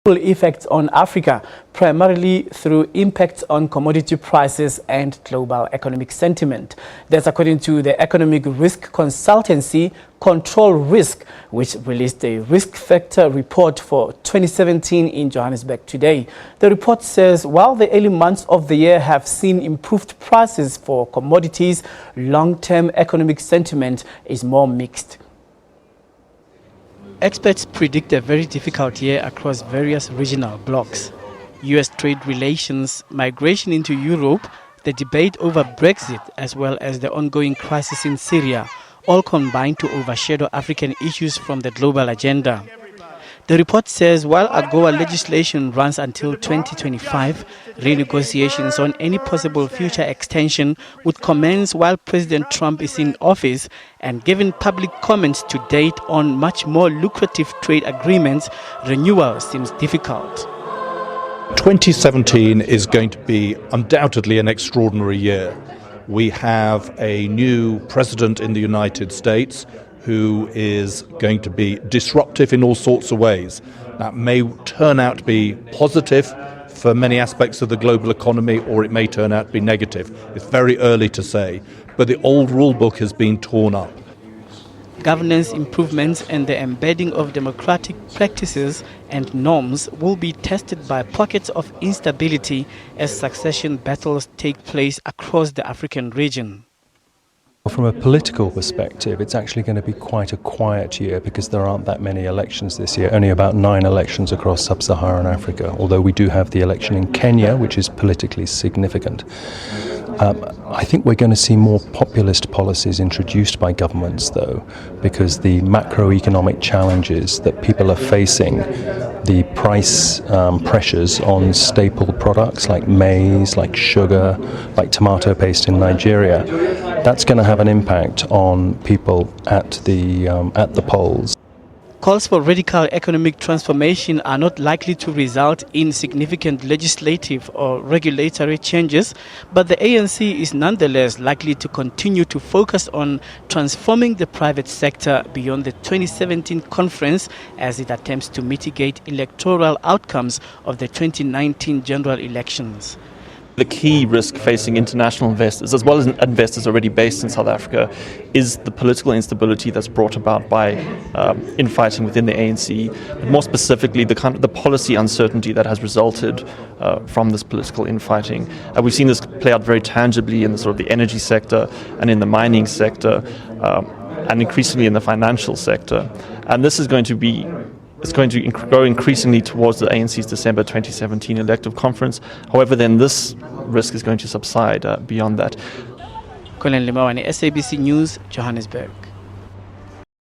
Effects on Africa, primarily through impacts on commodity prices and global economic sentiment. That's according to the economic risk consultancy Control Risk, which released a risk factor report for 2017 in Johannesburg today. The report says while the early months of the year have seen improved prices for commodities, long-term economic sentiment is more mixed. Experts predict a very difficult year across various regional blocs. US trade relations, migration into Europe, the debate over Brexit, as well as the ongoing crisis in Syria, all combine to overshadow African issues from the global agenda. The report says while AGOA legislation runs until 2025, renegotiations on any possible future extension would commence while President Trump is in office, and given public comments to date on much more lucrative trade agreements, renewal seems difficult. 2017 is going to be undoubtedly an extraordinary year. We have a new president in the United States who is going to be disruptive in all sorts of ways. That may turn out to be positive for many aspects of the global economy, or it may turn out to be negative. It's very early to say, but the old rule book has been torn up. Governance improvements and the embedding of democratic practices and norms will be tested by pockets of instability as succession battles take place across the African region. From a political perspective, it's actually going to be quite a quiet year because there aren't that many elections this year, only about 9 elections across sub-Saharan Africa, although we do have the election in Kenya, which is politically significant. I think we're going to see more populist policies introduced by governments, though, because the macroeconomic challenges that people are facing, the price pressures on staple products like maize, like sugar, like tomato paste in Nigeria, that's going to have an impact on people at the polls. Calls for radical economic transformation are not likely to result in significant legislative or regulatory changes, but the ANC is nonetheless likely to continue to focus on transforming the private sector beyond the 2017 conference as it attempts to mitigate electoral outcomes of the 2019 general elections. The key risk facing international investors, as well as investors already based in South Africa, is the political instability that's brought about by infighting within the ANC, but more specifically the policy uncertainty that has resulted from this political infighting. We've seen this play out very tangibly in the sort of the energy sector and in the mining sector, and increasingly in the financial sector. And this is going to grow increasingly towards the ANC's December 2017 elective conference. However, then this risk is going to subside beyond that. Colin Limawani, SABC News, Johannesburg.